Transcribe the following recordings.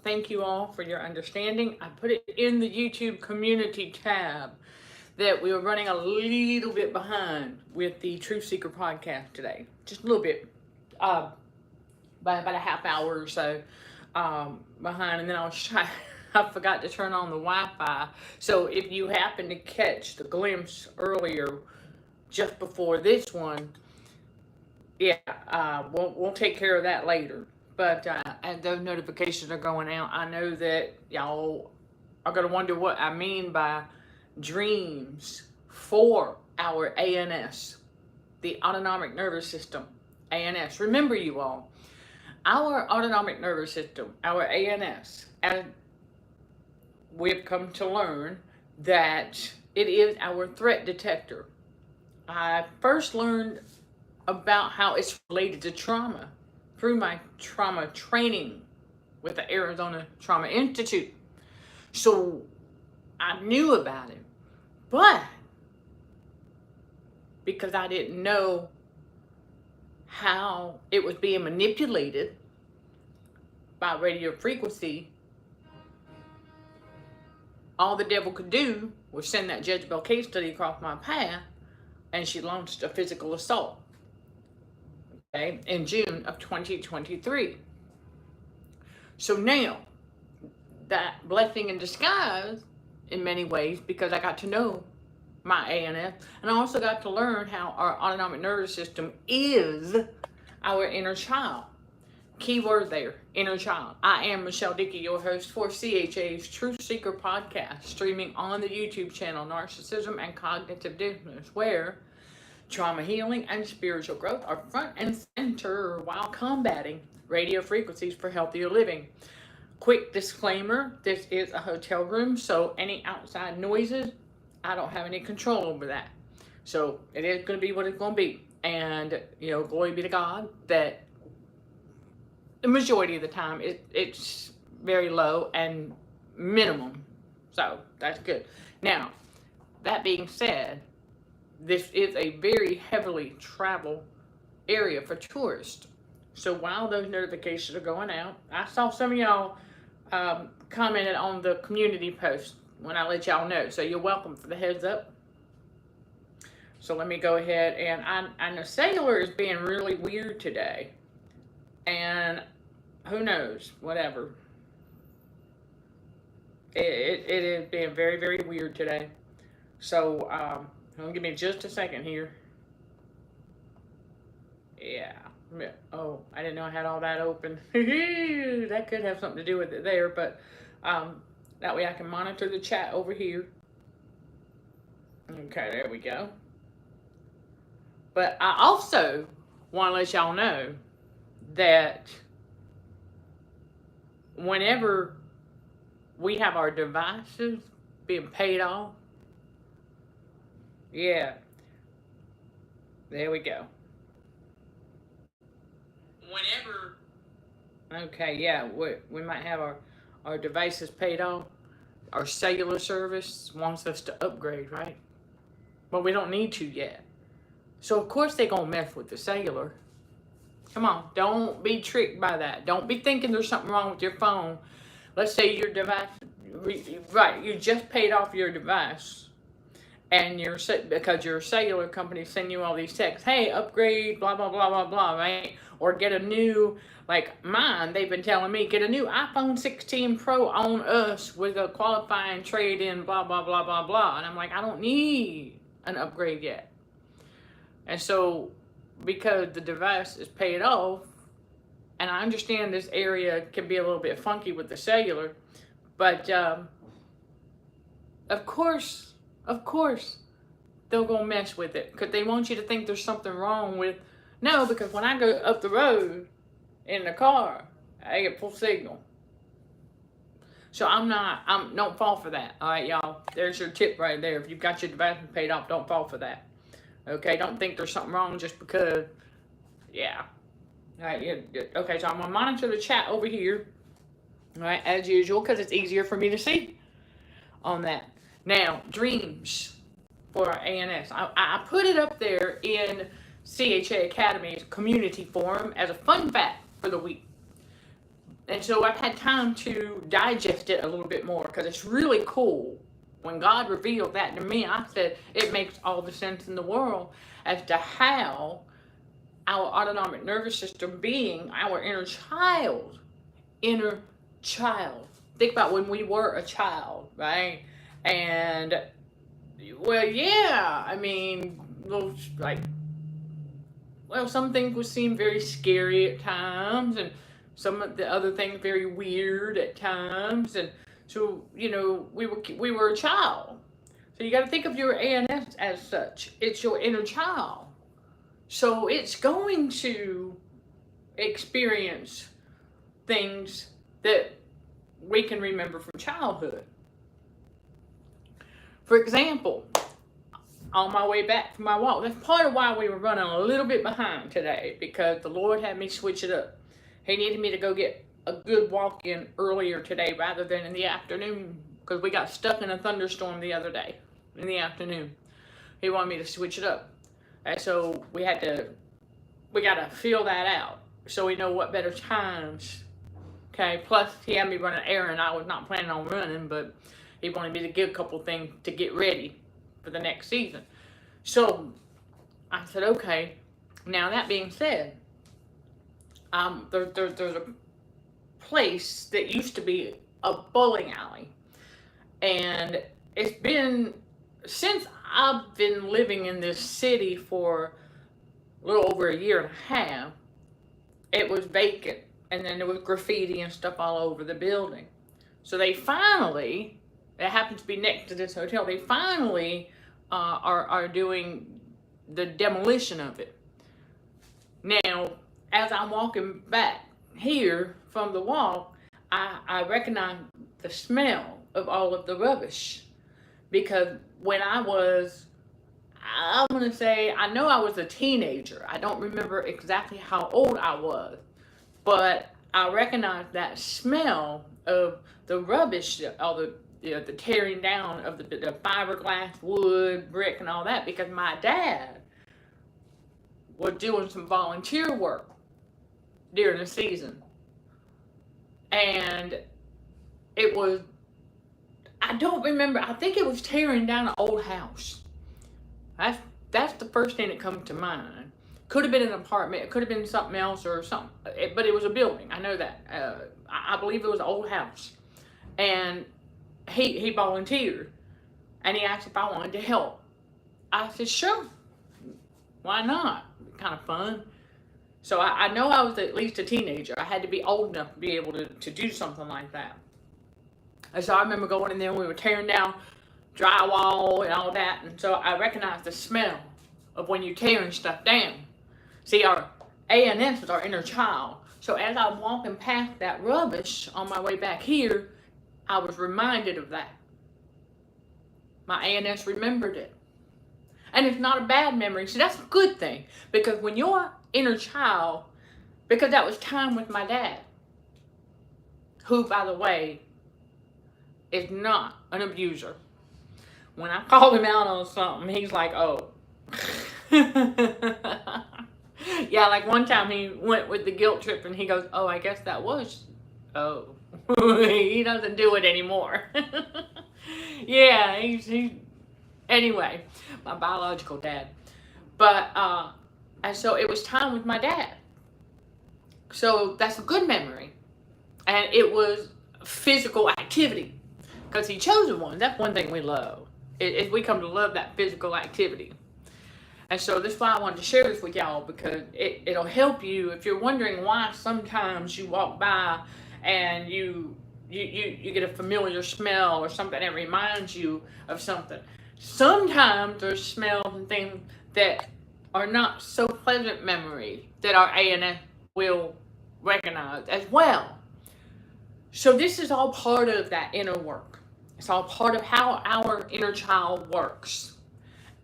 thank you all for your understanding. I put it in the YouTube community tab that we were running a little bit behind with the Truth Seeker podcast today. Just a little bit, by about a half hour or so behind. And then I forgot to turn on the Wi-Fi. So if you happen to catch the glimpse earlier, just before this one, yeah, we'll take care of that later. But as those notifications are going out, I know that y'all are going to wonder what I mean by dreams for our ANS, the autonomic nervous system, ANS. Remember, you all, our autonomic nervous system, our ANS, and we've come to learn that it is our threat detector. I first learned about how it's related to trauma through my trauma training with the Arizona Trauma Institute. So I knew about it, but because I didn't know how it was being manipulated by radio frequency, all the devil could do was send that Jezebel case study across my path, and she launched a physical assault, okay, in June of 2023. So now, that blessing in disguise, in many ways, because I got to know my ANS, and I also got to learn how our autonomic nervous system is our inner child. Key word there, inner child. I am Michelle Dickey, your host for CHA's Truth Seeker podcast, streaming on the YouTube channel Narcissism and Cognitive Dissonance, where trauma healing and spiritual growth are front and center while combating radio frequencies for healthier living. Quick disclaimer, this is a hotel room, so any outside noises, I don't have any control over that. So it is going to be what it's going to be. And, glory be to God that the majority of the time it's very low and minimum. So that's good. Now, that being said, this is a very heavily traveled area for tourists. So while those notifications are going out, I saw some of y'all commented on the community post when I let y'all know. So you're welcome for the heads up. So let me go ahead, and the cellular is being really weird today. And who knows, whatever. It is being very, very weird today. So, give me just a second here. Yeah. Oh, I didn't know I had all that open. That could have something to do with it there, but that way I can monitor the chat over here. Okay, there we go. But I also want to let y'all know that whenever we have our devices being paid off, yeah, there we go. Okay, yeah, we might have our devices paid off. Our cellular service wants us to upgrade, right? But we don't need to yet. So, of course, they're going to mess with the cellular. Come on, don't be tricked by that. Don't be thinking there's something wrong with your phone. Let's say your device, right, you just paid off your device, and because your cellular company send you all these texts, hey, upgrade, blah, blah, blah, blah, blah, right? Or get a new, like mine, they've been telling me, get a new iPhone 16 Pro on us with a qualifying trade-in, blah, blah, blah, blah, blah. And I'm like, I don't need an upgrade yet. And so, because the device is paid off, and I understand this area can be a little bit funky with the cellular, but of course, they'll go mess with it because they want you to think there's something wrong with. No, because when I go up the road in the car, I get full signal. So don't fall for that. All right, y'all. There's your tip right there. If you've got your device paid off, don't fall for that. Okay, don't think there's something wrong just because, yeah. All right, yeah. Okay, so I'm going to monitor the chat over here, all right, as usual, because it's easier for me to see on that. Now, dreams for our ANS. I put it up there in CHA Academy's community forum as a fun fact for the week. And so I've had time to digest it a little bit more because it's really cool. When God revealed that to me, I said it makes all the sense in the world as to how our autonomic nervous system, being our inner child. Think about when we were a child, right? And well, yeah, I mean, those like, well, some things would seem very scary at times, and some of the other things very weird at times, and so we were a child. So you got to think of your ANS as such. It's your inner child. So it's going to experience things that we can remember from childhood. For example, on my way back from my walk, that's part of why we were running a little bit behind today, because the Lord had me switch it up. He needed me to go get a good walk in earlier today rather than in the afternoon, because we got stuck in a thunderstorm the other day in the afternoon. He wanted me to switch it up. And so we got to feel that out so we know what better times. Okay, plus he had me run an errand. I was not planning on running, but he wanted me to get a couple things to get ready for the next season. So I said, okay. Now that being said, there's a place that used to be a bowling alley, and it's been, since I've been living in this city for a little over a year and a half, it was vacant, and then there was graffiti and stuff all over the building. So they finally, it happens to be next to this hotel, they finally are doing the demolition of it. Now, as I'm walking back here from the walk, I recognize the smell of all of the rubbish. Because when I'm going to say, I know I was a teenager. I don't remember exactly how old I was. But I recognize that smell of the rubbish, all the tearing down of the fiberglass, wood, brick, and all that. Because my dad was doing some volunteer work during the season. And it was, I don't remember, I think it was tearing down an old house. That's the first thing that comes to mind. Could have been an apartment, it could have been something else or something, but it was a building, I know that. I believe it was an old house. And he volunteered, and he asked if I wanted to help. I said, sure, why not? Kind of fun. So I know I was at least a teenager. I had to be old enough to be able to do something like that. And so I remember going in there and we were tearing down drywall and all that. And so I recognized the smell of when you're tearing stuff down. See, our ANS is our inner child. So as I'm walking past that rubbish on my way back here, I was reminded of that. My ANS remembered it. And it's not a bad memory. So that's a good thing. Because when your inner child, because that was time with my dad, who, by the way, is not an abuser. When I called him out on something, he's like, oh. Yeah, like one time he went with the guilt trip and he goes, oh, I guess that was, oh. He doesn't do it anymore. Yeah, he anyway, my biological dad. But, and so it was time with my dad. So that's a good memory. And it was physical activity. Because he chose one. That's one thing we love. We come to love that physical activity. And so this is why I wanted to share this with y'all, because it'll help you if you're wondering why sometimes you walk by and you get a familiar smell or something that reminds you of something. Sometimes there's smells and things that are not so pleasant memories that our ANS will recognize as well. So this is all part of that inner work. It's all part of how our inner child works.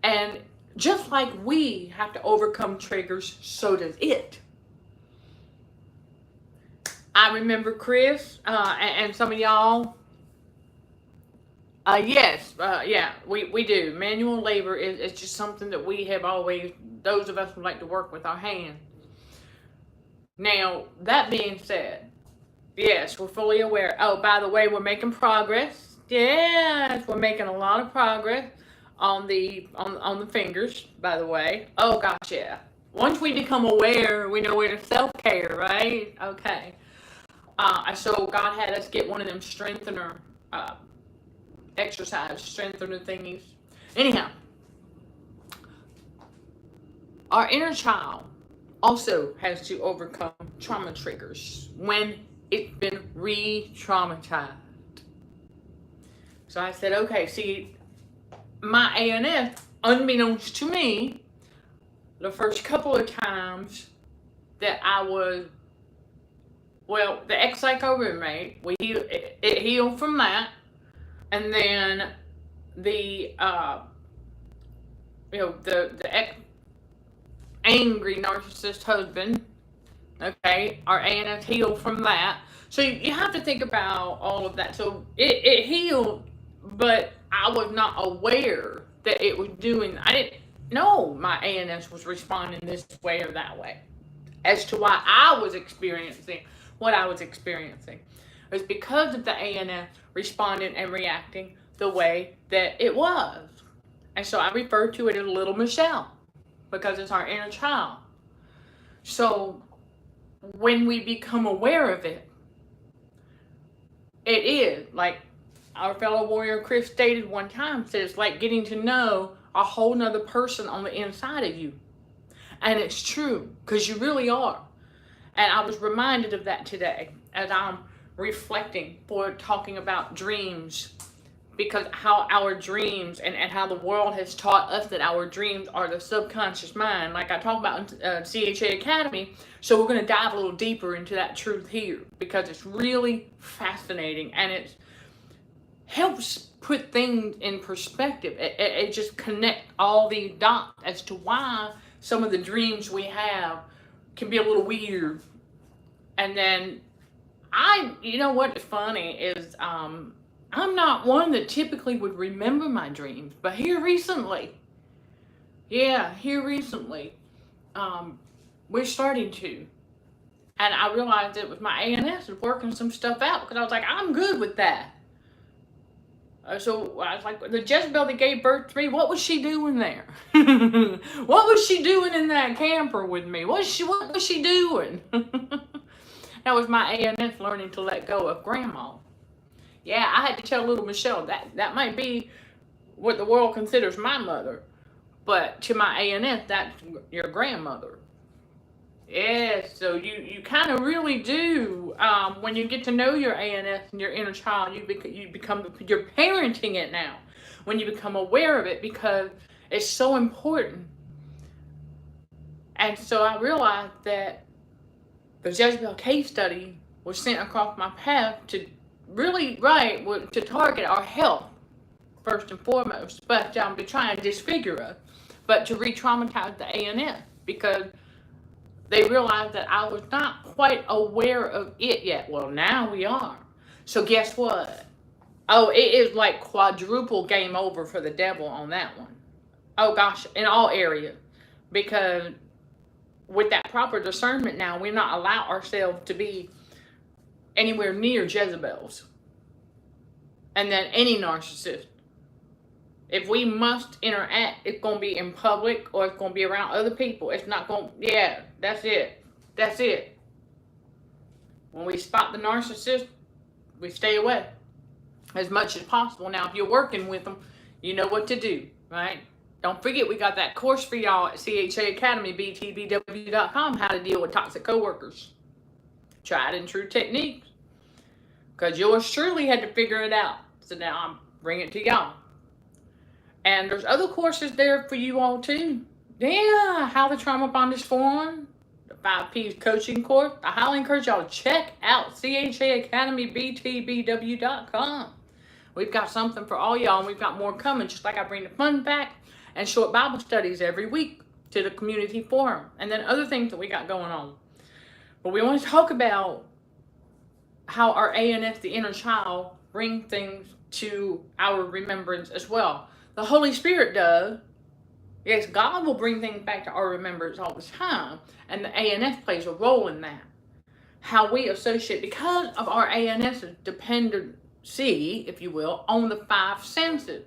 And just like we have to overcome triggers, so does it. I remember Chris and some of y'all. Yes, yeah, we do. Manual labor is just something that we have always, those of us who like to work with our hands. Now, that being said, Yes, we're fully aware. Oh, by the way, we're making progress. Yes, we're making a lot of progress on the fingers, by the way. Oh gosh, yeah. Once we become aware, we know where to self-care, right? Okay. So God had us get one of them strengthener exercise strengthener thingies. Anyhow, our inner child also has to overcome trauma triggers when it's been re-traumatized. So I said, okay, see, my ANS, unbeknownst to me, the first couple of times that I was, well, the ex-psycho roommate, it healed from that. And then the, the angry narcissist husband, okay, our ANS healed from that. So you have to think about all of that. So it healed, but I was not aware that it was doing, I didn't know my ANS was responding this way or that way as to why I was experiencing what I was experiencing. It was because of the ANS responding and reacting the way that it was. And so I refer to it as little Michelle because it's our inner child. So when we become aware of it, it is like our fellow warrior Chris stated one time, says like getting to know a whole nother person on the inside of you. And it's true, because you really are. And I was reminded of that today as I'm reflecting for talking about dreams, because how our dreams and how the world has taught us that our dreams are the subconscious mind, like I talk about in CHA Academy. So we're going to dive a little deeper into that truth here, because it's really fascinating and it helps put things in perspective. It just connects all these dots as to why some of the dreams we have can be a little weird. And then you know what's funny is, I'm not one that typically would remember my dreams, but here recently, we're starting to. And I realized it was my ANS was working some stuff out, because I was like, I'm good with that. So I was like, the Jezebel that gave birth to me, what was she doing there? What was she doing in that camper with me? What was she doing? That was my ANS learning to let go of grandma. Yeah, I had to tell little Michelle that might be what the world considers my mother, but to my ANS, that's your grandmother. Yes, so you kind of really do, when you get to know your ANS and your inner child, you're parenting it now, when you become aware of it, because it's so important. And so I realized that the Jezebel case study was sent across my path to really, to target our health, first and foremost, but to try and disfigure us, but to re-traumatize the ANS, because they realized that I was not quite aware of it yet. Well, now we are. So guess what? Oh, it is like quadruple game over for the devil on that one. Oh gosh, in all areas. Because with that proper discernment now, we not allow ourselves to be anywhere near Jezebels. And then any narcissist. If we must interact, it's going to be in public, or it's going to be around other people. It's not going to, yeah, that's it. That's it. When we spot the narcissist, we stay away as much as possible. Now, if you're working with them, you know what to do, right? Don't forget, we got that course for y'all at CHA Academy, btbw.com, how to deal with toxic coworkers. Tried and true techniques. Because yours surely had to figure it out. So now I'm bringing it to y'all. And there's other courses there for you all too. Yeah, how the trauma bond is formed, the 5 P's coaching course. I highly encourage y'all to check out CHA Academy, btbw.com. We've got something for all y'all, and we've got more coming, just like I bring the fun fact and short Bible studies every week to the community forum, and then other things that we got going on. But we want to talk about how our ANS, the inner child, bring things to our remembrance as well. The Holy Spirit does. Yes, God will bring things back to our remembrance all the time, and the ANS plays a role in that. how we associate, because of our ANS's dependency, if you will, on the five senses.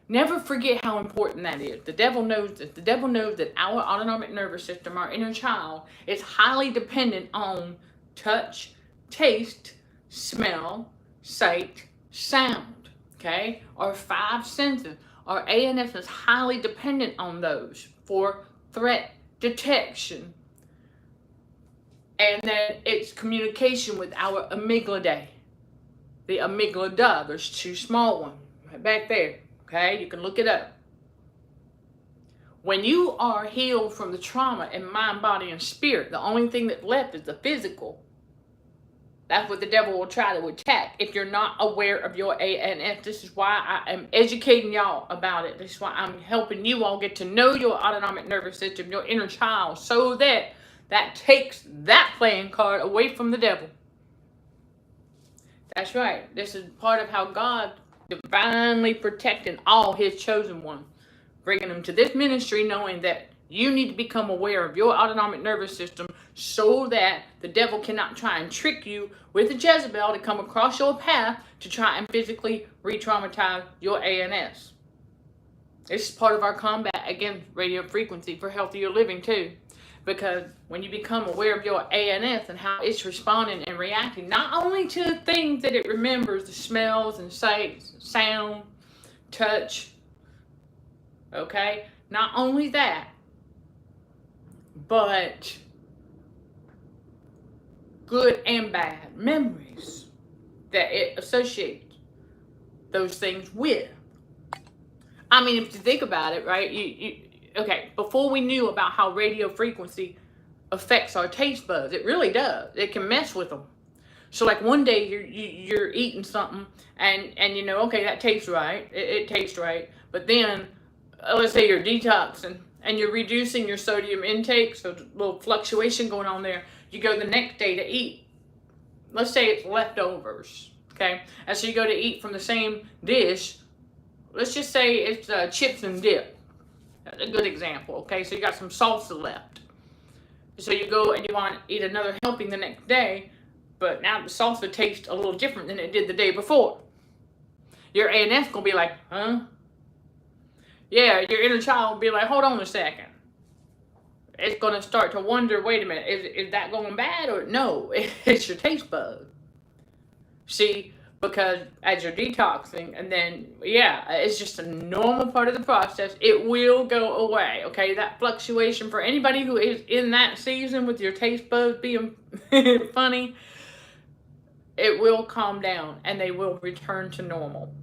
Never forget how important that is. The devil knows this. The devil knows that our autonomic nervous system, our inner child, is highly dependent on touch, taste, smell, sight, sound. Okay? Our five senses. Our ANS is highly dependent on those for threat detection. And then it's communication with our amygdala. The amygdala. There's two small ones right back there. Okay, you can look it up. When you are healed from the trauma in mind, body, and spirit, the only thing that's left is the physical. That's what the devil will try to attack if you're not aware of your ANS. This is why I am educating y'all about it. This is why I'm helping you all get to know your autonomic nervous system, your inner child, so that takes that playing card away from the devil. That's right. This is part of how God divinely protecting all his chosen ones, bringing them to this ministry, knowing that you need to become aware of your autonomic nervous system so that the devil cannot try and trick you with a Jezebel to come across your path to try and physically re-traumatize your ANS. This is part of our combat against radio frequency for healthier living too. Because when you become aware of your ANS and how it's responding and reacting, not only to the things that it remembers, the smells and sights, sound, touch, okay? Not only that, but good and bad memories that it associates those things with. I mean, if you think about it, right, okay, before we knew about how radio frequency affects our taste buds, it really does. It can mess with them. So like one day you're eating something and you know, okay, that tastes right. It tastes right. But then, let's say you're detoxing and you're reducing your sodium intake, so a little fluctuation going on there. You go the next day to eat. Let's say it's leftovers, okay? And so you go to eat from the same dish. Let's just say it's chips and dip. That's a good example, okay? So you got some salsa left. So you go and you want to eat another helping the next day, but now the salsa tastes a little different than it did the day before. Your ANS going to be like, huh? Yeah, your inner child will be like, hold on a second. It's going to start to wonder, wait a minute, is that going bad or no? It's your taste bud. See? Because as you're detoxing, and then, yeah, it's just a normal part of the process. It will go away, okay? That fluctuation for anybody who is in that season with your taste buds being funny, it will calm down and they will return to normal,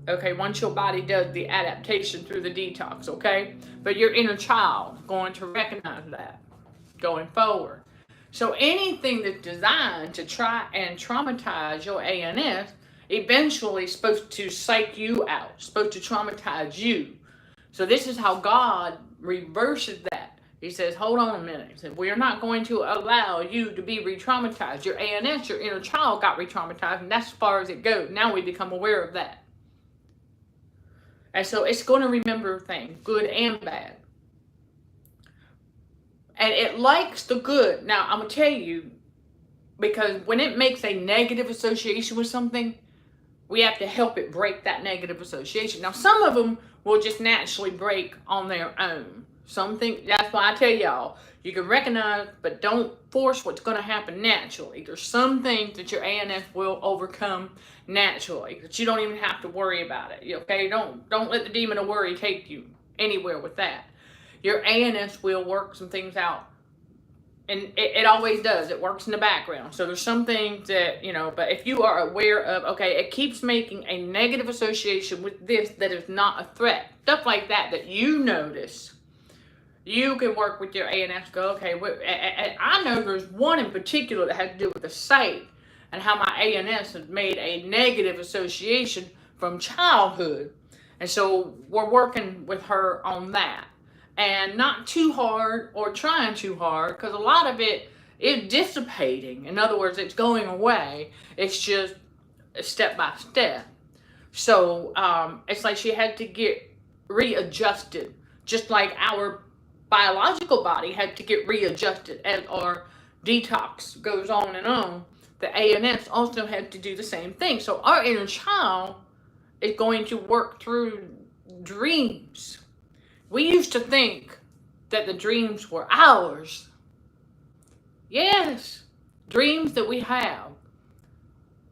okay? Once your body does the adaptation through the detox, okay? But your inner child is going to recognize that going forward. So anything that's designed to try and traumatize your ANS eventually is supposed to psych you out, supposed to traumatize you. So this is how God reverses that. He says, hold on a minute. He said, we are not going to allow you to be re-traumatized. Your ANS, your inner child got re-traumatized, and that's as far as it goes. Now we become aware of that. And so it's going to remember things, good and bad. And it likes the good. Now, I'm going to tell you, because when it makes a negative association with something, we have to help it break that negative association. Now, some of them will just naturally break on their own. That's why I tell y'all, you can recognize, but don't force what's going to happen naturally. There's some things that your ANS will overcome naturally, that you don't even have to worry about it. Okay? Don't let the demon of worry take you anywhere with that. Your ANS will work some things out. And it always does. It works in the background. So there's some things that, you know, but if you are aware of, okay, it keeps making a negative association with this that is not a threat. Stuff like that you notice. You can work with your ANS, go, okay, I know there's one in particular that has to do with the sight and how my ANS has made a negative association from childhood. And so we're working with her on that. And not too hard or trying too hard, because a lot of it is dissipating. In other words, it's going away. It's just step by step. So it's like she had to get readjusted, just like our biological body had to get readjusted as our detox goes on and on, the ANS also have to do the same thing. So our inner child is going to work through dreams. We used to think that the dreams were ours. Yes, dreams that we have.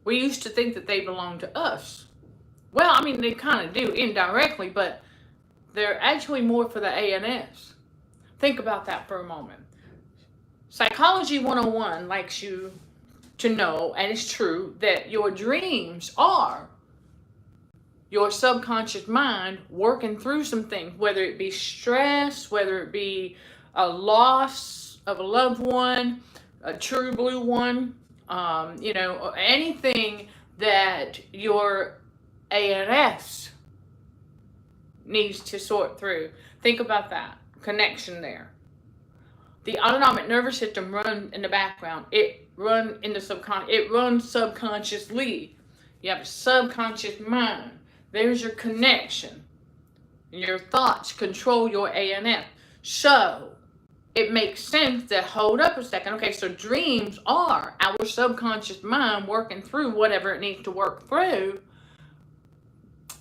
We used to think that they belong to us. Well, I mean, they kind of do indirectly, but they're actually more for the ANS. Think about that for a moment. Psychology 101 likes you to know, and it's true, that your dreams are your subconscious mind working through some things, whether it be stress, whether it be a loss of a loved one, a true blue one, or anything that your ANS needs to sort through. Think about that connection there. The autonomic nervous system runs in the background. It runs in the subconscious. It runs subconsciously. You have a subconscious mind. There's your connection. And your thoughts control your ANS. So it makes sense that, hold up a second. Okay, so dreams are our subconscious mind working through whatever it needs to work through.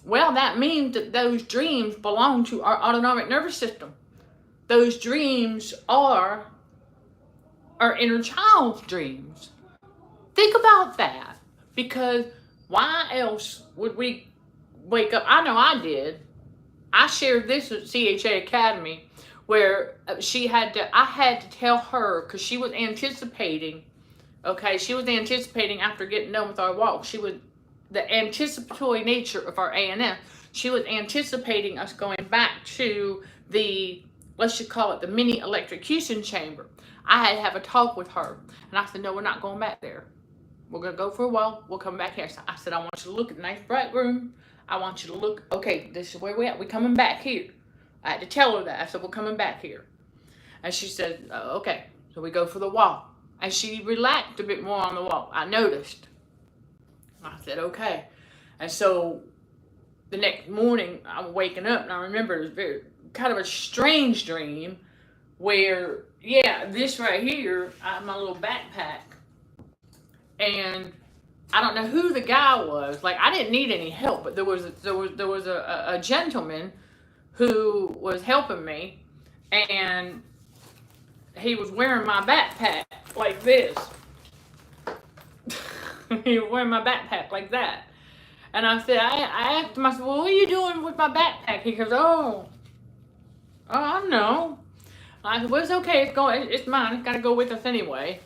Well, that means that those dreams belong to our autonomic nervous system. Those dreams are our inner child's dreams. Think about that. Because why else would we wake up? I know I did. I shared this at CHA Academy where I had to tell her, because she was anticipating, after getting done with our walk, the anticipatory nature of our ANS, she was anticipating us going back to the, let's just call it the mini electrocution chamber. I had to have a talk with her, and I said, no, we're not going back there. We're going to go for a while. We'll come back here. So I said, I want you to look at the nice bright room. I want you to look, okay, this is where we're at. We're coming back here. I had to tell her that. I said, we're coming back here. And she said, okay. So we go for the walk. And she relaxed a bit more on the walk, I noticed. I said, okay. And so the next morning, I'm waking up, and I remember it was very kind of a strange dream where, this right here, I have my little backpack. And I don't know who the guy was. Like, I didn't need any help, but there was a gentleman who was helping me, and he was wearing my backpack like this. He was wearing my backpack like that. And I said, I asked him, I said, well, what are you doing with my backpack? He goes, oh, I know. I said, well, it's okay, it's mine, it's got to go with us anyway.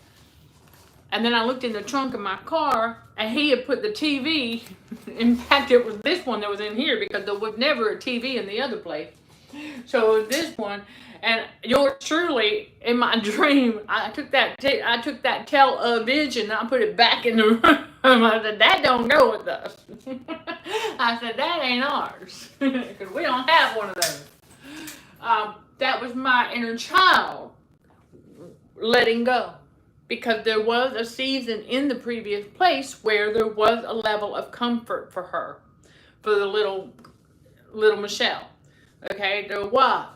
And then I looked in the trunk of my car, and he had put the TV, in fact, it was this one that was in here, because there was never a TV in the other place. So it was this one, and yours truly, in my dream, I took that television, and I put it back in the room. I said, that don't go with us. I said, that ain't ours, because we don't have one of those. That was my inner child letting go. Because there was a season in the previous place where there was a level of comfort for her, for the little Michelle. Okay, there was.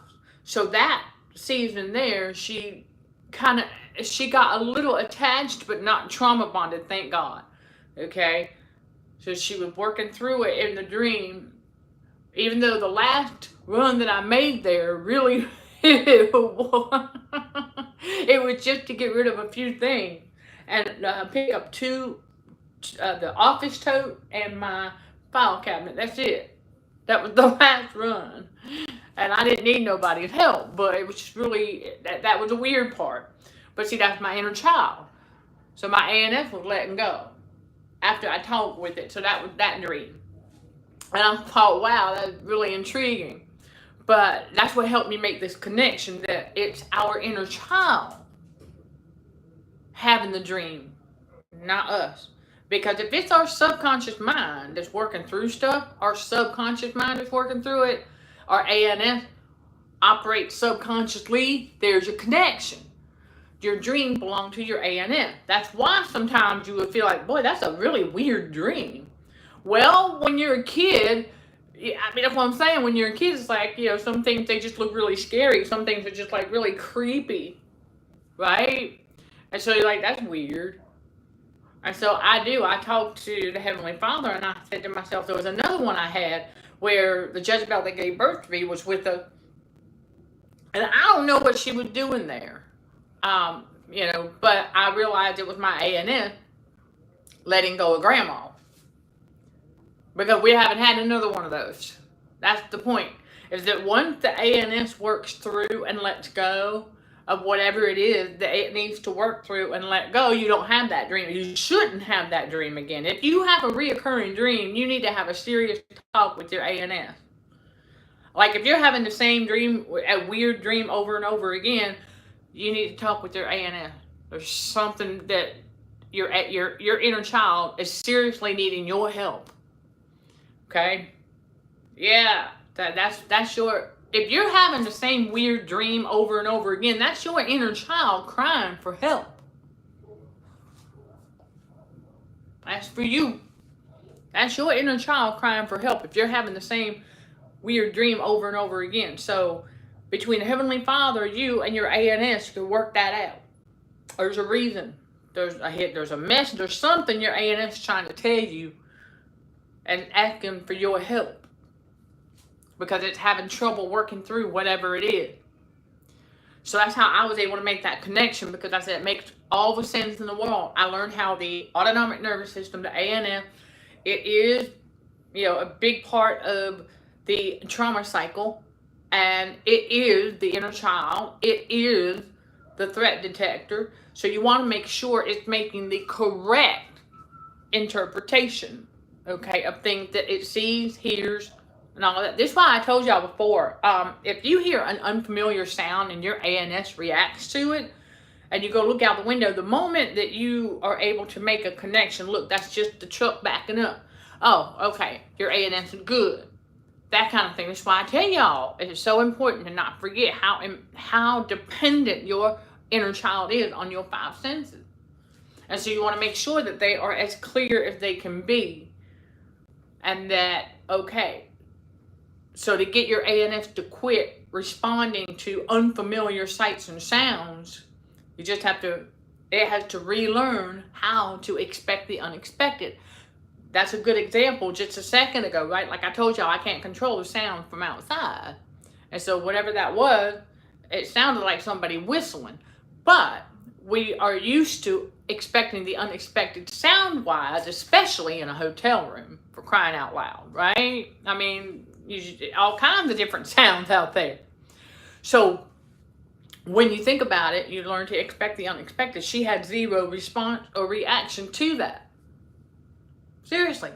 So that season there, she got a little attached, but not trauma bonded, thank God. Okay, so she was working through it in the dream, even though the last run that I made there really it was just to get rid of a few things and pick up the office tote and my file cabinet. That's it. That was the last run. And I didn't need nobody's help, but it was just really, that was a weird part. But see, that's my inner child. So my ANS was letting go after I talked with it. So that was that dream. And I thought, wow, that's really intriguing. But that's what helped me make this connection, that it's our inner child having the dream, not us. Because if it's our subconscious mind that's working through stuff, our subconscious mind is working through it, our ANS operates subconsciously, there's a connection. Your dream belongs to your ANS. That's why sometimes you would feel like, boy, that's a really weird dream. Well, when you're a kid, I mean, that's what I'm saying. When you're a kid, it's like, some things, they just look really scary. Some things are just like really creepy, right? And so you're like, that's weird. And so I talked to the Heavenly Father, and I said to myself, there was another one I had where the Jezebel that gave birth to me was with a, and I don't know what she was doing there. But I realized it was my ANS letting go of grandma. Because we haven't had another one of those. That's the point. Is that once the ANS works through and lets go of whatever it is that it needs to work through and let go, you don't have that dream. You shouldn't have that dream again. If you have a reoccurring dream, you need to have a serious talk with your ANS. Like if you're having the same dream, a weird dream over and over again, you need to talk with your ANS. There's something that your inner child is seriously needing your help. Okay? Yeah, that's your, if you're having the same weird dream over and over again, that's your inner child crying for help. That's for you. That's your inner child crying for help if you're having the same weird dream over and over again. So between the Heavenly Father, you, and your ANS, you can work that out. There's a reason. There's a message. There's something your ANS is trying to tell you and asking for your help because it's having trouble working through whatever it is. So that's how I was able to make that connection, because I said it makes all the sense in the world. I learned how the autonomic nervous system, the ANS, it is, a big part of the trauma cycle, and it is the inner child. It is the threat detector. So you want to make sure it's making the correct interpretation, okay, of things that it sees, hears, and all of that. This is why I told y'all before, if you hear an unfamiliar sound and your ANS reacts to it, and you go look out the window, the moment that you are able to make a connection, look, that's just the truck backing up. Oh, okay, your ANS is good. That kind of thing. That's why I tell y'all, it is so important to not forget how dependent your inner child is on your five senses. And so you want to make sure that they are as clear as they can be. And that, okay, so to get your ANS to quit responding to unfamiliar sights and sounds, you just have to, it has to relearn how to expect the unexpected. That's a good example just a second ago, right? Like I told y'all, I can't control the sound from outside. And so whatever that was, it sounded like somebody whistling. But we are used to expecting the unexpected sound-wise, especially in a hotel room, for crying out loud, right? I mean, all kinds of different sounds out there. So when you think about it, you learn to expect the unexpected. She had zero response or reaction to that. Seriously,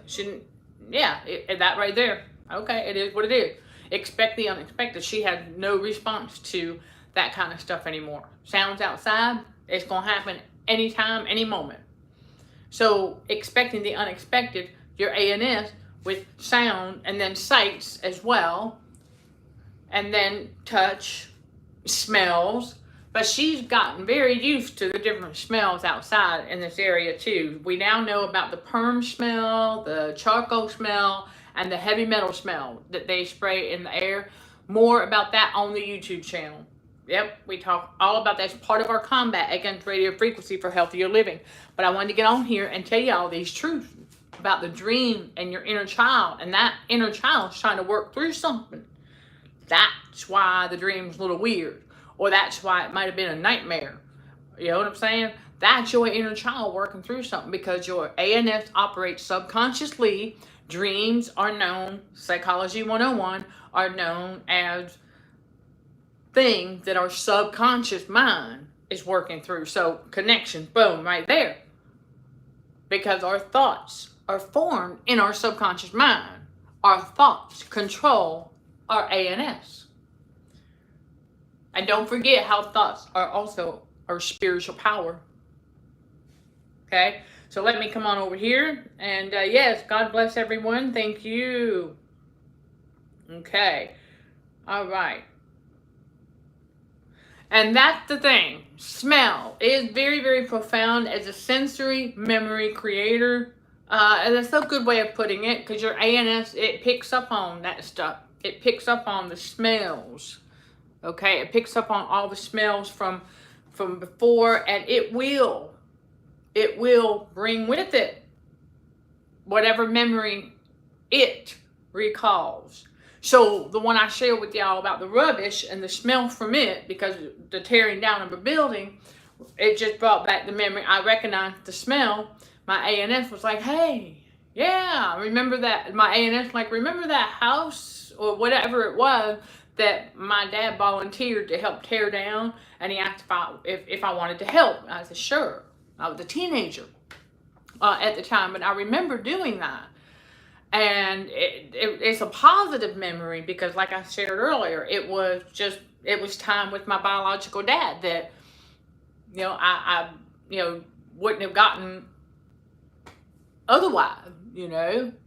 that right there. Okay, it is what it is. Expect the unexpected. She had no response to that kind of stuff anymore. Sounds outside, it's going to happen anytime, any moment. So expecting the unexpected, your ANS with sound and then sights as well, and then touch, smells. But she's gotten very used to the different smells outside in this area too. We now know about the perm smell, the charcoal smell, and the heavy metal smell that they spray in the air. More about that on the YouTube channel. Yep, we talk all about that as part of our combat against radio frequency for healthier living. But I wanted to get on here and tell you all these truths about the dream and your inner child. And that inner child's trying to work through something. That's why the dream's a little weird. Or that's why it might have been a nightmare. You know what I'm saying? That's your inner child working through something, because your ANS operates subconsciously. Dreams are known, Psychology 101, are known as things that our subconscious mind is working through. So connection, boom, right there. Because our thoughts are formed in our subconscious mind. Our thoughts control our ANS. And don't forget how thoughts are also our spiritual power. Okay? So let me come on over here. And yes, God bless everyone. Thank you. Okay. All right. And that's the thing. Smell is very, very profound as a sensory memory creator. And that's a good way of putting it, because your ANS, it picks up on that stuff. It picks up on the smells. Okay, it picks up on all the smells from from before, and it will bring with it whatever memory it recalls. So the one I shared with y'all about the rubbish and the smell from it, because the tearing down of a building, it just brought back the memory. I recognized the smell. My ANS was like, hey, yeah, remember that? My ANS like, remember that house or whatever it was that my dad volunteered to help tear down? And he asked if I wanted to help. And I said, sure. I was a teenager at the time, but I remember doing that. And it's a positive memory because, like I shared earlier, it was time with my biological dad that, I wouldn't have gotten otherwise,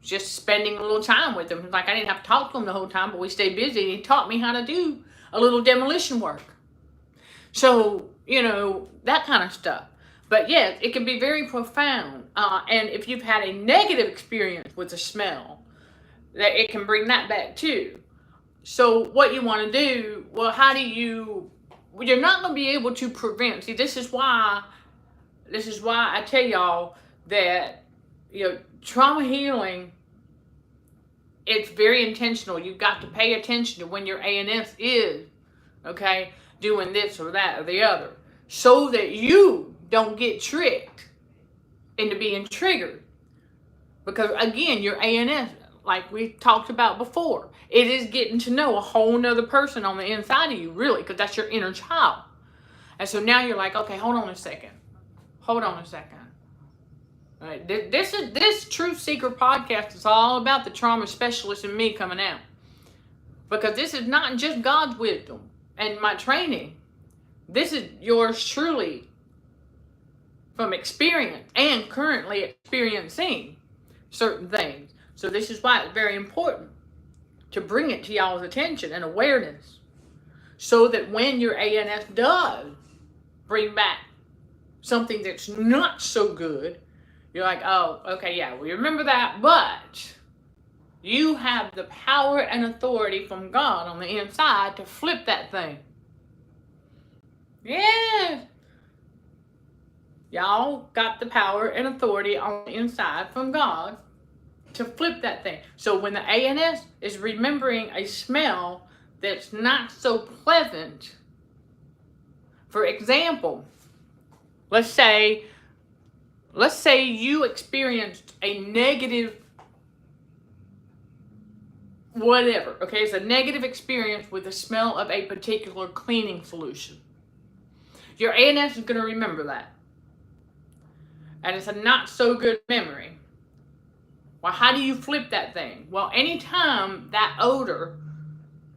just spending a little time with him. Like, I didn't have to talk to him the whole time, but we stayed busy, and he taught me how to do a little demolition work. So, that kind of stuff. But yes, it can be very profound. And if you've had a negative experience with the smell, that it can bring that back too. So what you want to do, well, you're not going to be able to prevent. See, this is why I tell y'all that, trauma healing, it's very intentional. You've got to pay attention to when your ANS is, doing this or that or the other, so that you don't get tricked into being triggered. Because again, your ANS, like we talked about before, it is getting to know a whole nother person on the inside of you, really, because that's your inner child. And so now you're like, okay, hold on a second. All right, this Truth Seeker podcast is all about the trauma specialist in me coming out. Because this is not just God's wisdom and my training. This is yours truly, from experience and currently experiencing certain things. So this is why it's very important to bring it to y'all's attention and awareness, so that when your ANS does bring back something that's not so good, you're like, oh, okay, yeah, we remember that, but you have the power and authority from God on the inside to flip that thing. Yeah. Y'all got the power and authority on the inside from God to flip that thing. So when the ANS is remembering a smell that's not so pleasant, for example, let's say you experienced a negative whatever, it's a negative experience with the smell of a particular cleaning solution. Your ANS is going to remember that. And it's a not so good memory. Well, how do you flip that thing? Well, anytime that odor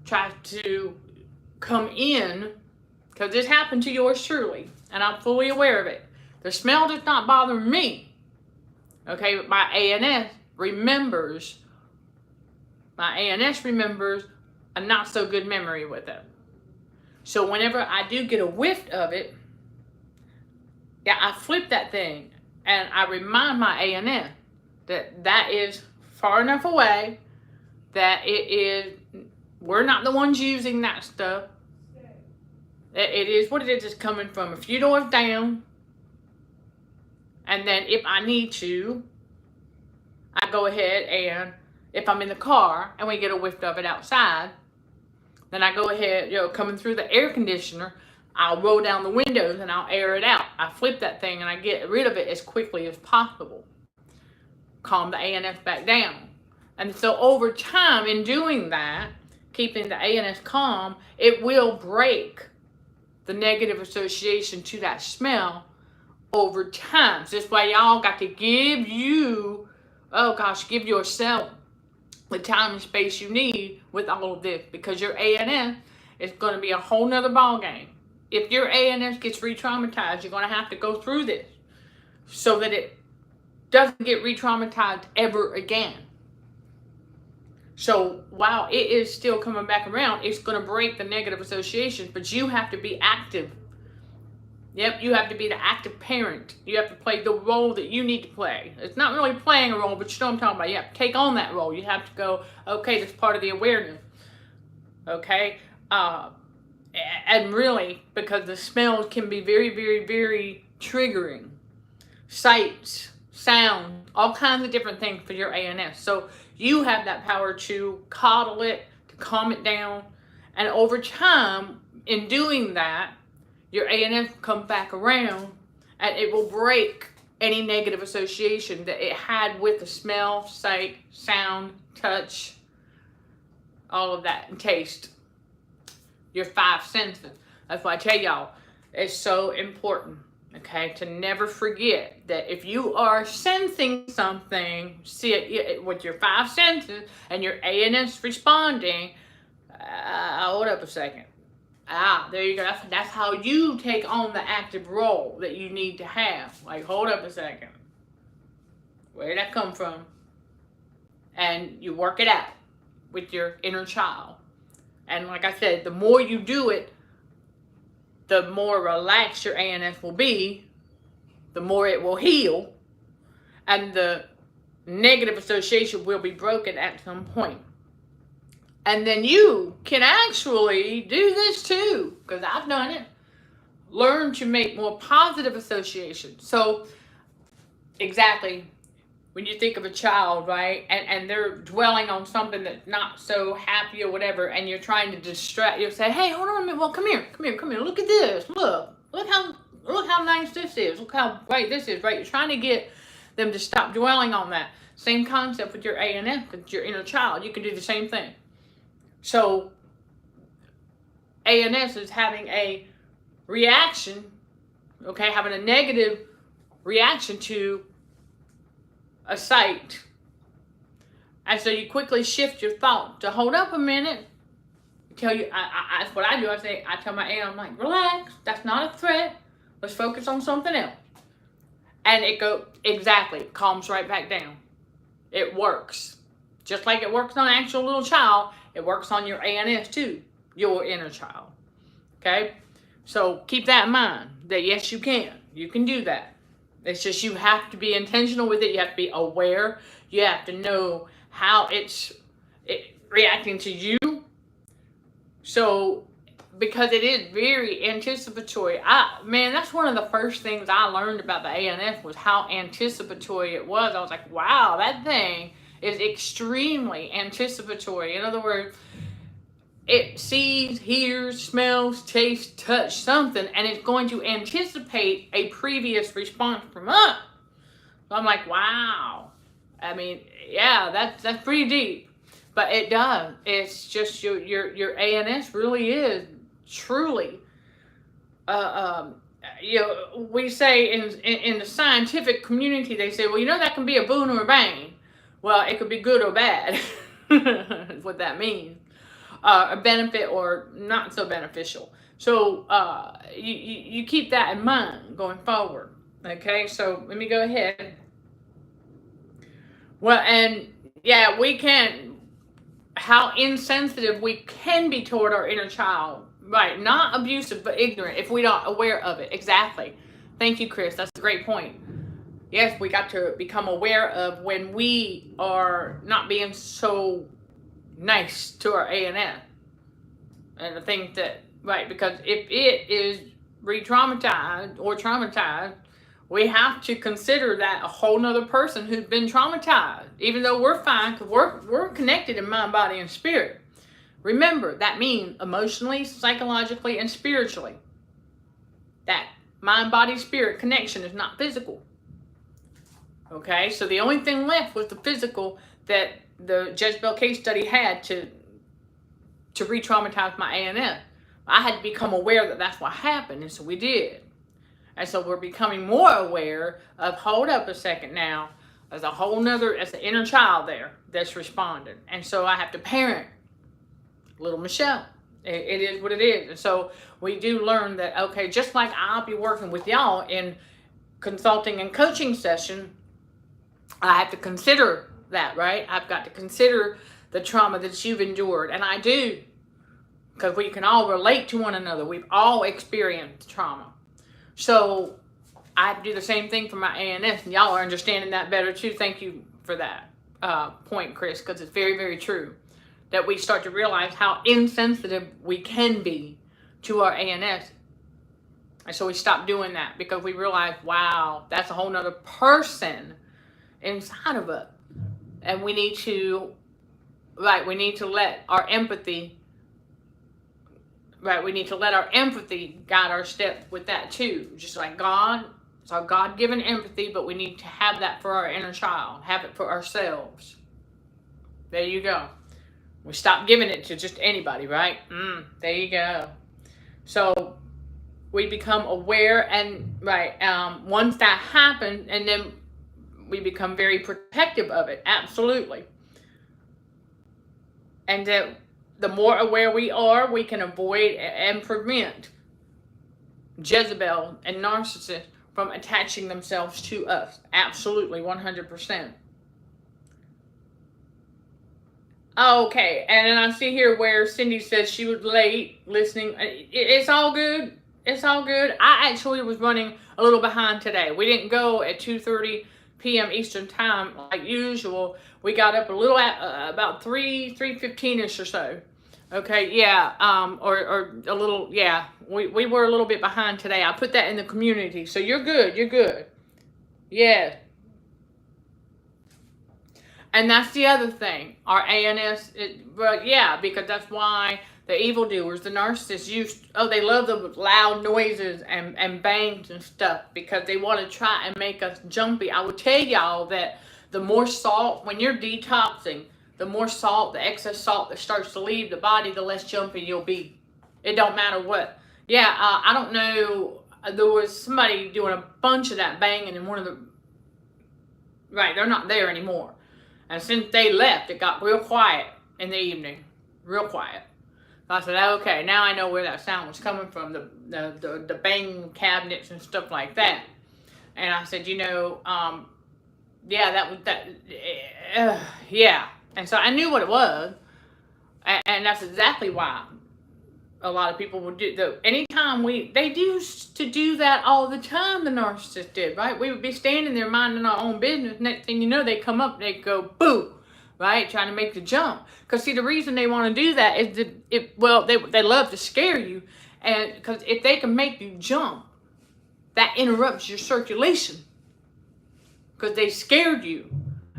tries to come in, because this happened to yours truly, and I'm fully aware of it. The smell does not bother me. But my ANS remembers a not so good memory with it. So whenever I do get a whiff of it, I flip that thing. And I remind my ANS that is far enough away that we're not the ones using that stuff. It is what it is. It's coming from a few doors down. And then if I need to, I go ahead and if I'm in the car and we get a whiff of it outside, then I go ahead, coming through the air conditioner, I'll roll down the windows and I'll air it out. I flip that thing and I get rid of it as quickly as possible. Calm the ANS back down. And so over time, in doing that, keeping the ANS calm, it will break the negative association to that smell over time. So that's why y'all got to give yourself the time and space you need with all of this, because your ANS is going to be a whole nother ball game. If your ANS gets re-traumatized, you're going to have to go through this so that it doesn't get re-traumatized ever again. So while it is still coming back around, it's going to break the negative associations, but you have to be active. Yep, you have to be the active parent. You have to play the role that you need to play. It's not really playing a role, but you know what I'm talking about. You have to take on that role. You have to go, okay, that's part of the awareness. And really, because the smells can be very, very, very triggering. Sights, sound, all kinds of different things for your ANS. So you have that power to coddle it, to calm it down. And over time, in doing that, your ANS will come back around and it will break any negative association that it had with the smell, sight, sound, touch, all of that, and taste. Your 5 senses. That's why I tell y'all, it's so important, okay, to never forget that if you are sensing something, see it with your 5 senses and your ANS responding, hold up a second. There you go. That's how you take on the active role that you need to have. Like, hold up a second. Where did that come from? And you work it out with your inner child. And like I said, the more you do it, the more relaxed your ANS will be, the more it will heal, and the negative association will be broken at some point. And then you can actually do this too, because I've done it. Learn to make more positive associations. So, exactly, when you think of a child, right, and they're dwelling on something that's not so happy or whatever, and you're trying to distract, you'll say, hey, hold on a minute, well, come here, look at this, look how nice this is, look how great this is, right? You're trying to get them to stop dwelling on that. Same concept with your ANS, with your inner child. You can do the same thing. So, ANS is having a reaction, okay, having a negative reaction to a sight. And so you quickly shift your thought to hold up a minute. That's what I do. I tell my aunt, I'm like, relax, that's not a threat. Let's focus on something else. And it calms right back down. It works. Just like it works on an actual little child, it works on your ANS too, your inner child. Okay? So keep that in mind, that yes, you can. You can do that. It's just you have to be intentional with it. You have to be aware. You have to know how it's reacting to you. So, because it is very anticipatory. That's one of the first things I learned about the ANS was how anticipatory it was. I was like, wow, that thing is extremely anticipatory. In other words, it sees, hears, smells, tastes, touch something, and it's going to anticipate a previous response from us. So I'm like, wow. I mean, yeah, that's pretty deep. But it does. It's just your ANS really is truly, we say in the scientific community, they say, well, that can be a boon or a bane. Well, it could be good or bad, is what that means. A benefit or not so beneficial. So you keep that in mind going forward. Okay, so let me go ahead. Well, and yeah, we can, how insensitive we can be toward our inner child. Right, not abusive, but ignorant if we aren't aware of it. Exactly. Thank you, Chris. That's a great point. Yes, we got to become aware of when we are not being so nice to our ANS. And I think that, right, because if it is re-traumatized or traumatized, we have to consider that a whole nother person who's been traumatized, even though we're fine, because we're connected in mind, body, and spirit. Remember, that means emotionally, psychologically, and spiritually. That mind, body, spirit connection is not physical. Okay, so the only thing left was the physical that the Jezebel case study had to re-traumatize my ANS. I had to become aware that that's what happened, and so we did. And so we're becoming more aware of, hold up a second now, there's the inner child there that's responding. And so I have to parent little Michelle. It is what it is. And so we do learn that, okay, just like I'll be working with y'all in consulting and coaching session, I have to consider that, right? I've got to consider the trauma that you've endured. And I do, because we can all relate to one another. We've all experienced trauma. So I have to do the same thing for my ANS, and y'all are understanding that better too. Thank you for that point, Chris, because it's very, very true that we start to realize how insensitive we can be to our ANS. And so we stopped doing that because we realized, wow, that's a whole nother person inside of us. And we need to, we need to let our empathy, we need to let our empathy guide our step with that too. Just like God, it's our God-given empathy, but we need to have that for our inner child, have it for ourselves. There you go. We stop giving it to just anybody, right? There you go. So we become aware, and once that happens, and then we become very protective of it. Absolutely. And that the more aware we are, we can avoid and prevent Jezebel and narcissists from attaching themselves to us. Absolutely, 100%. Okay, and then I see here where Cindy says she was late listening. It's all good. It's all good. I actually was running a little behind today. We didn't go at 2:30 p.m. Eastern time like usual. We got up a little at about 3:15ish or so. Okay, yeah, or a little, yeah. We were a little bit behind today. I put that in the community, so you're good. You're good. Yeah. And that's the other thing. Our ANS, because that's why the evildoers, the narcissists, they love the loud noises and bangs and stuff because they want to try and make us jumpy. I would tell y'all that the more salt, when you're detoxing, the more salt, the excess salt that starts to leave the body, the less jumpy you'll be. It don't matter what. Yeah, I don't know. There was somebody doing a bunch of that banging in one of the... Right, they're not there anymore. And since they left, it got real quiet in the evening. Real quiet. So I said, okay, now I know where that sound was coming from, the bang cabinets and stuff like that. And I said, yeah, yeah. And so I knew what it was. And that's exactly why a lot of people would do anytime they used to do that all the time, the narcissist did, right? We would be standing there minding our own business. Next thing you know, they come up, they go, boo, right? Trying to make the jump. Because see, the reason they want to do that is they love to scare you. And because if they can make you jump, that interrupts your circulation. Because they scared you.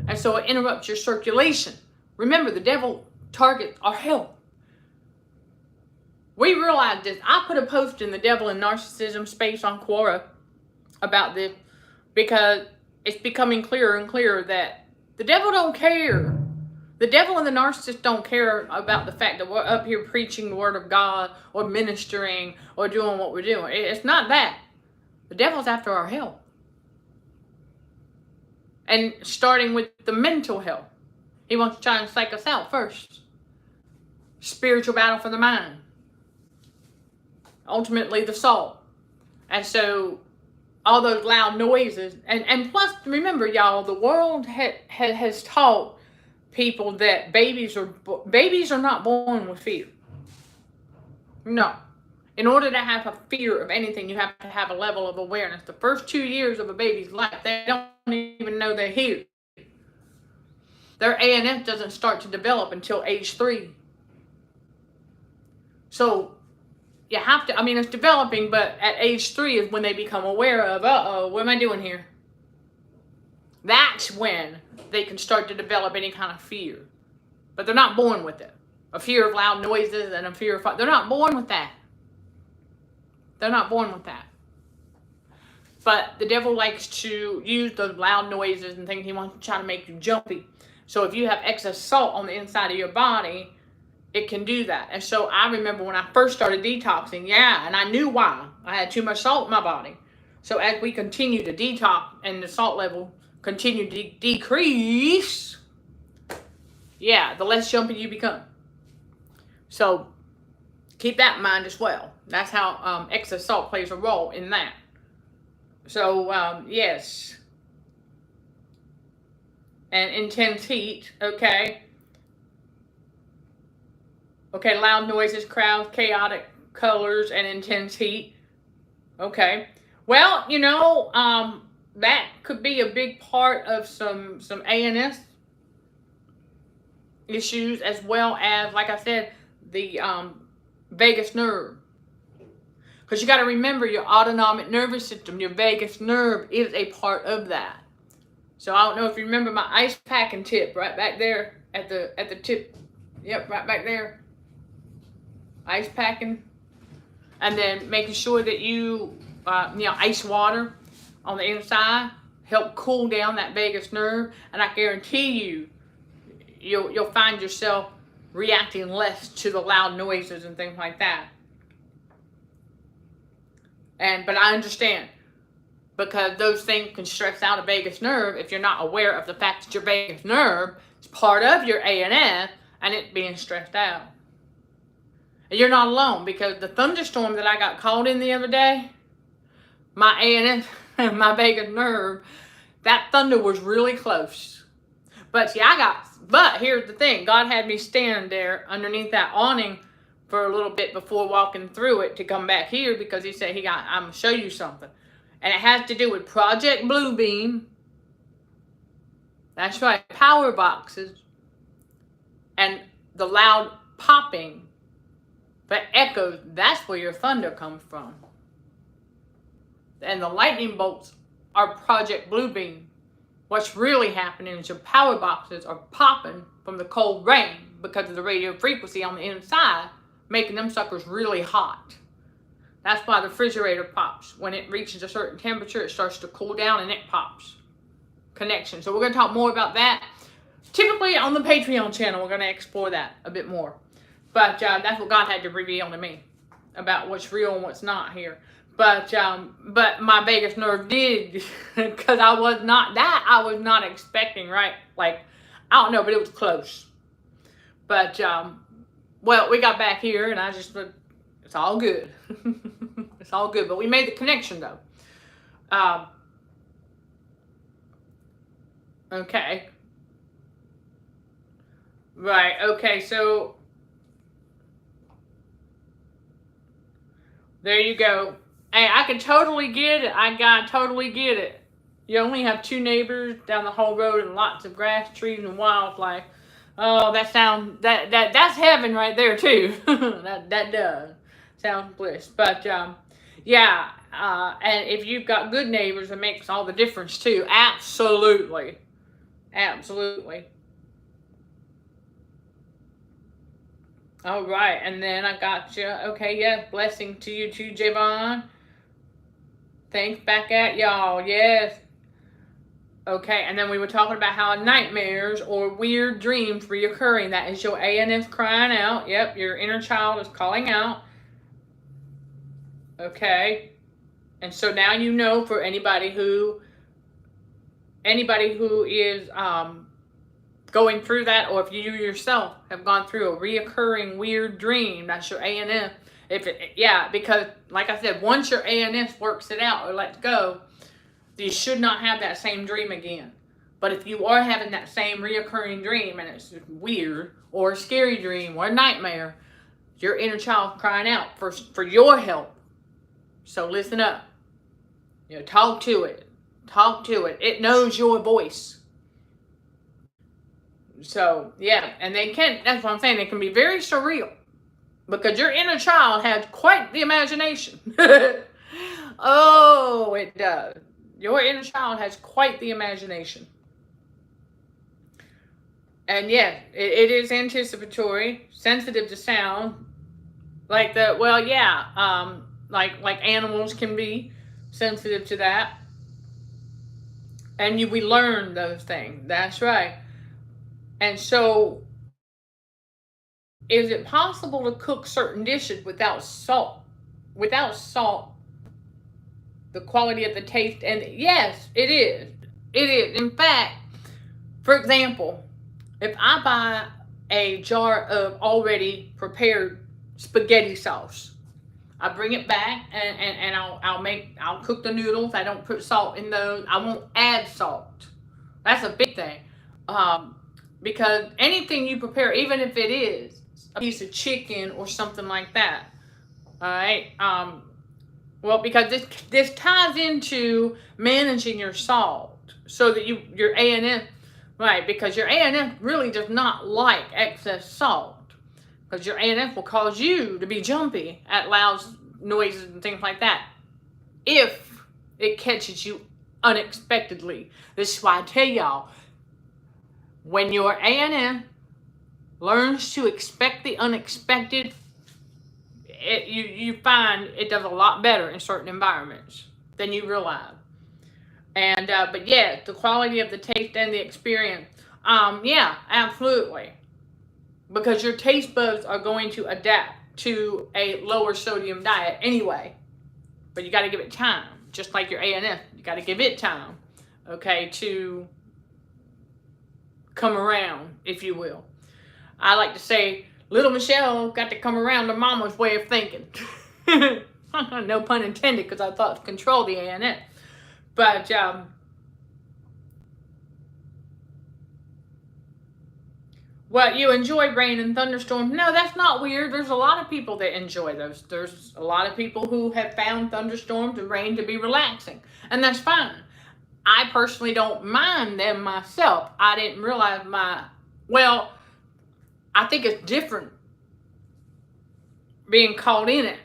And so it interrupts your circulation. Remember, the devil targets our health. We realized this. I put a post in the Devil and Narcissism space on Quora about this because it's becoming clearer and clearer that the devil don't care. The devil and the narcissist don't care about the fact that we're up here preaching the word of God or ministering or doing what we're doing. It's not that. The devil's after our health. And starting with the mental health. He wants to try and psych us out first. Spiritual battle for the mind. Ultimately the soul. And so all those loud noises, and plus remember y'all, the world has taught people that babies are not born with fear. No. In order to have a fear of anything, you have to have a level of awareness. The first 2 years of a baby's life, they don't even know they're here. Their ANS doesn't start to develop until age 3. So you have to, it's developing, but at age 3 is when they become aware of, what am I doing here? That's when they can start to develop any kind of fear. But they're not born with it. A fear of loud noises and a fear of fire. They're not born with that. They're not born with that. But the devil likes to use those loud noises and things. He wants to try to make you jumpy. So if you have excess salt on the inside of your body, it can do that. And so I remember when I first started detoxing, and I knew why. I had too much salt in my body. So as we continue to detox and the salt level continue to decrease, the less jumpy you become. So keep that in mind as well. That's how excess salt plays a role in that. So, yes. And intense heat, okay. Okay, loud noises, crowds, chaotic colors, and intense heat. Okay. Well, that could be a big part of some ANS issues, as well as, like I said, the vagus nerve. Because you got to remember your autonomic nervous system, your vagus nerve is a part of that. So I don't know if you remember my ice packing tip right back there at the tip. Yep, right back there. Ice packing. And then making sure that you ice water on the inside help cool down that vagus nerve. And I guarantee you'll find yourself reacting less to the loud noises and things like that. But I understand, because those things can stress out a vagus nerve if you're not aware of the fact that your vagus nerve is part of your ANS and it being stressed out. And you're not alone, because the thunderstorm that I got caught in the other day, my ANS, my vagus nerve, that thunder was really close. But but here's the thing, God had me stand there underneath that awning for a little bit before walking through it to come back here, because he said I'm gonna show you something. And it has to do with Project Bluebeam. That's right, power boxes. And the loud popping, the echoes, that's where your thunder comes from. And the lightning bolts are Project Bluebeam. What's really happening is your power boxes are popping from the cold rain because of the radio frequency on the inside, making them suckers really hot. That's why the refrigerator pops. When it reaches a certain temperature, it starts to cool down and it pops. Connection. So we're going to talk more about that. Typically on the Patreon channel, we're going to explore that a bit more. But that's what God had to reveal to me about what's real and what's not here. But my vagus nerve did, because I was not expecting, right? Like, I don't know, but it was close. But, well, we got back here and it's all good. It's all good. But we made the connection, though. Okay. Right. Okay. So there you go. Hey, I can totally get it. I totally get it. You only have 2 neighbors down the whole road and lots of grass, trees, and wildlife. Oh, that's heaven right there too. that does sound bliss. But yeah, and if you've got good neighbors, it makes all the difference too. Absolutely, absolutely. All right, and then I got you. Okay, yeah, blessing to you too, Javon. Thanks back at y'all. Yes. Okay, and then we were talking about how nightmares or weird dreams reoccurring. That is your ANS crying out. Yep, your inner child is calling out. Okay. And so now you know, for anybody who is going through that, or if you yourself have gone through a reoccurring weird dream, that's your ANS. Because like I said, once your ANS works it out or lets go, you should not have that same dream again. But if you are having that same reoccurring dream and it's weird or a scary dream or a nightmare, your inner child crying out for your help. So listen up. Talk to it. Talk to it. It knows your voice. So yeah, and that's what I'm saying, they can be very surreal because your inner child has quite the imagination. Oh, it does. Your inner child has quite the imagination. And yeah, it is anticipatory, sensitive to sound. Like like animals can be sensitive to that. And we learn those things. That's right. And so, is it possible to cook certain dishes without salt? Without salt, the quality of the taste, and yes, it is. It is. In fact, for example, if I buy a jar of already prepared spaghetti sauce, I bring it back and I'll cook the noodles. I don't put salt in those. I won't add salt. That's a big thing. Because anything you prepare, even if it is a piece of chicken or something like that, all right, well, because this ties into managing your salt so that your ANS, right, because your ANS really does not like excess salt, because your ANS will cause you to be jumpy at loud noises and things like that, if it catches you unexpectedly. This is why I tell y'all, when your ANS learns to expect the unexpected, you find it does a lot better in certain environments than you realize. And but yeah, the quality of the taste and the experience, yeah, absolutely, because your taste buds are going to adapt to a lower sodium diet anyway. But you got to give it time, just like your ANS. You got to give it time, okay, to come around, if you will. I like to say, little Michelle got to come around to mama's way of thinking. No pun intended, because I thought to control the ANS. But, well, you enjoy rain and thunderstorms. No, that's not weird. There's a lot of people that enjoy those. There's a lot of people who have found thunderstorms and rain to be relaxing. And that's fine. I personally don't mind them myself. I didn't realize well, I think it's different being caught in it.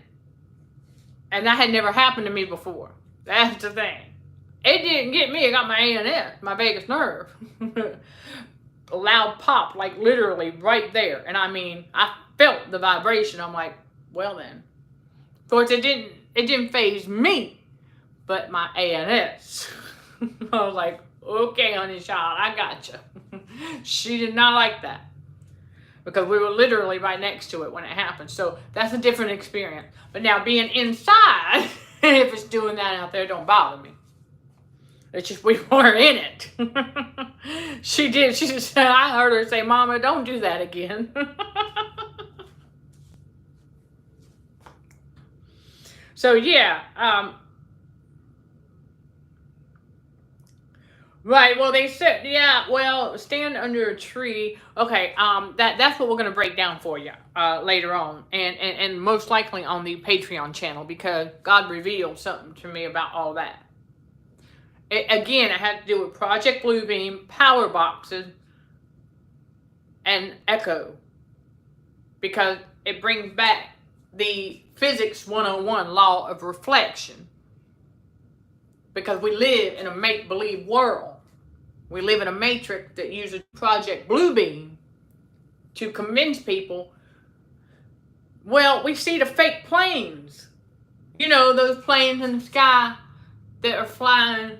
And that had never happened to me before. That's the thing. It didn't get me. It got my ANS, my vagus nerve. A loud pop, like literally right there. And I mean, I felt the vibration. I'm like, well then. Of course, it didn't faze me, but my ANS. I was like, okay, honey child, I got you. She did not like that, because we were literally right next to it when it happened. So that's a different experience. But now being inside, if it's doing that out there, don't bother me. It's just we were in it. She did. She just said, I heard her say, Mama, don't do that again. So yeah. Right, well, they said, yeah, well, stand under a tree. Okay, that's what we're going to break down for you later on, and most likely on the Patreon channel, because God revealed something to me about all that. Again, it had to do with Project Bluebeam, power boxes, and echo, because it brings back the Physics 101 law of reflection, because we live in a make-believe world. We live in a matrix that uses Project Bluebeam to convince people, well, we see the fake planes. You know, those planes in the sky that are flying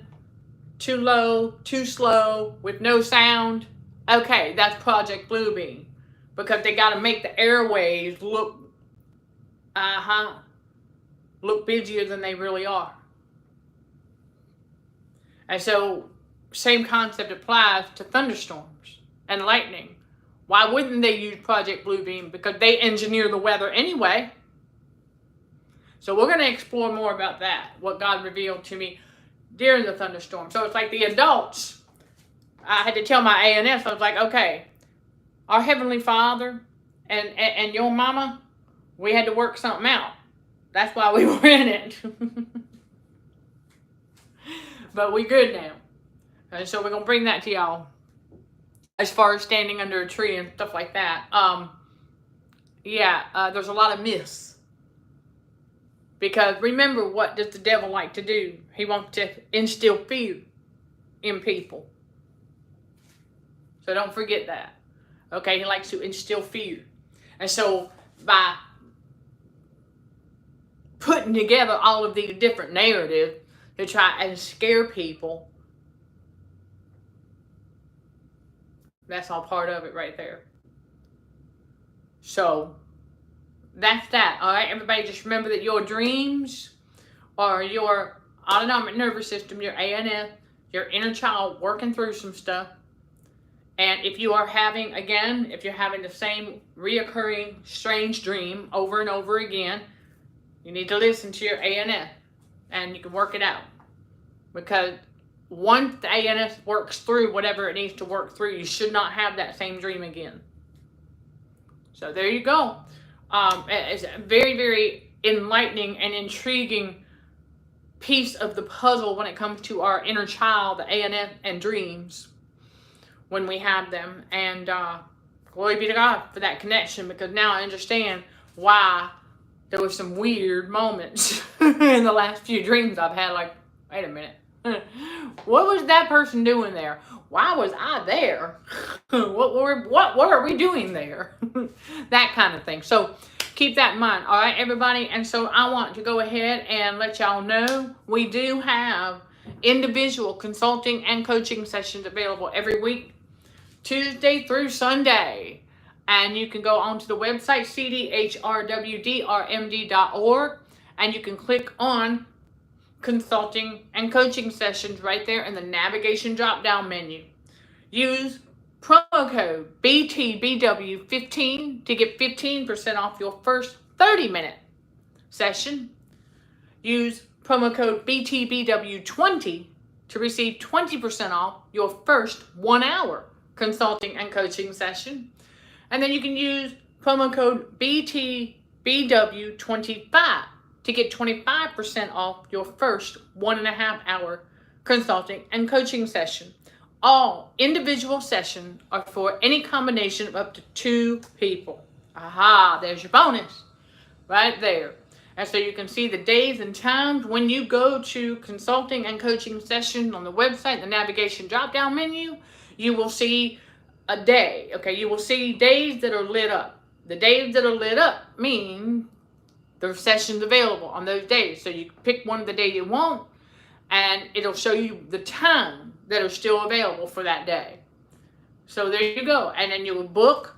too low, too slow, with no sound. Okay, that's Project Bluebeam. Because they got to make the airways look, look busier than they really are. And so, same concept applies to thunderstorms and lightning. Why wouldn't they use Project Bluebeam? Because they engineer the weather anyway. So we're going to explore more about that, what God revealed to me during the thunderstorm. So it's like the adults, I had to tell my ANS, I was like, okay, our Heavenly Father and your mama, we had to work something out. That's why we were in it. But we good now. And so we're going to bring that to y'all as far as standing under a tree and stuff like that. There's a lot of myths. Because remember, what does the devil like to do? He wants to instill fear in people. So don't forget that. Okay, he likes to instill fear. And so by putting together all of these different narratives to try and scare people, that's all part of it right there. So that's that. All right, everybody, just remember that your dreams are your autonomic nervous system, your ANS, your inner child working through some stuff. And if you are having, again, if you're having the same reoccurring strange dream over and over again, you need to listen to your ANS and you can work it out. Because once the ANS works through whatever it needs to work through, you should not have that same dream again. So there you go. It's a very, very enlightening and intriguing piece of the puzzle when it comes to our inner child, the ANS, and dreams when we have them. And glory be to God for that connection, because now I understand why there were some weird moments in the last few dreams I've had. Like, wait a minute. What was that person doing there? Why was I there? What are we doing there? That kind of thing. So keep that in mind. All right, everybody. And so I want to go ahead and let y'all know we do have individual consulting and coaching sessions available every week, Tuesday through Sunday. And you can go onto the website, cdhrwdrmd.org, and you can click on consulting and coaching sessions right there in the navigation drop-down menu. Use promo code BTBW15 to get 15% off your first 30-minute session. Use promo code BTBW20 to receive 20% off your first 1-hour consulting and coaching session. And then you can use promo code BTBW25 to get 25% off your first 1.5-hour consulting and coaching session. All individual sessions are for any combination of up to 2 people. Aha, there's your bonus right there. And so you can see the days and times when you go to consulting and coaching sessions on the website, the navigation drop-down menu, you will see a day. Okay, you will see days that are lit up. The days that are lit up mean there are sessions available on those days. So you pick one of the day you want, and it'll show you the time that are still available for that day. So there you go. And then you'll book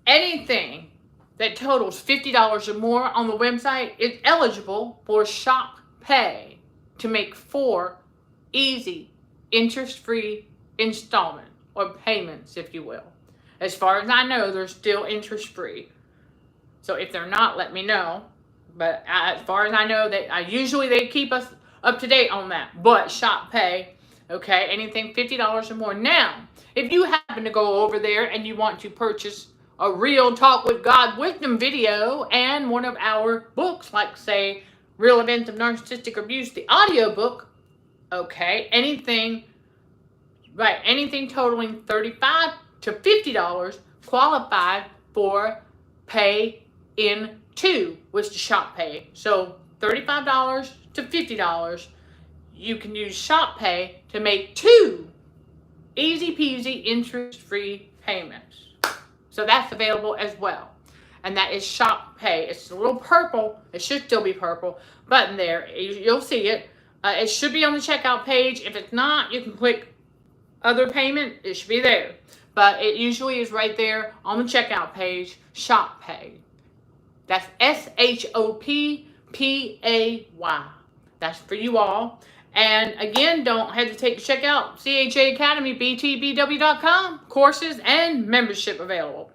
anything that totals $50 or more on the website is eligible for Shop Pay to make 4 easy, interest-free installments or payments, if you will. As far as I know, they're still interest-free. So if they're not, let me know. But as far as I know, usually they keep us up to date on that. But Shop Pay, okay, anything $50 or more. Now, if you happen to go over there and you want to purchase a Real Talk with God Wisdom video and one of our books, like say Real Events of Narcissistic Abuse, the audiobook, okay, anything totaling $35 to $50 qualified for pay in 2, which is Shop Pay. So $35 to $50, you can use Shop Pay to make 2 easy peasy interest-free payments. So that's available as well. And that is Shop Pay. It's a little purple. It should still be purple button there. You'll see it. It should be on the checkout page. If it's not, you can click other payment. It should be there. But it usually is right there on the checkout page, Shop Pay. That's SHOPPAY. That's for you all. And again, don't hesitate to check out CHA Academy, BTBW.com, courses and membership available.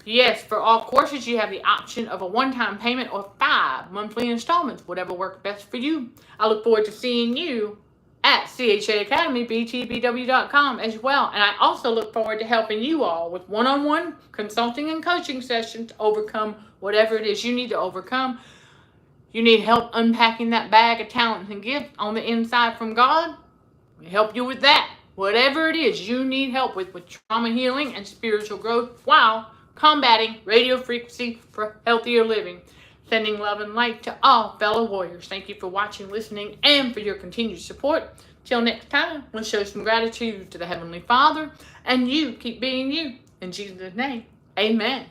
Yes, for all courses, you have the option of a one-time payment or 5 monthly installments, whatever works best for you. I look forward to seeing you at CHA Academy, BTBW.com as well. And I also look forward to helping you all with one-on-one consulting and coaching sessions to overcome whatever it is you need to overcome. You need help unpacking that bag of talents and gifts on the inside from God? We help you with that. Whatever it is you need help with trauma healing and spiritual growth while combating radio frequency for healthier living. Sending love and light to all fellow warriors. Thank you for watching, listening, and for your continued support. Till next time, let's show some gratitude to the Heavenly Father, and you keep being you. In Jesus' name, amen.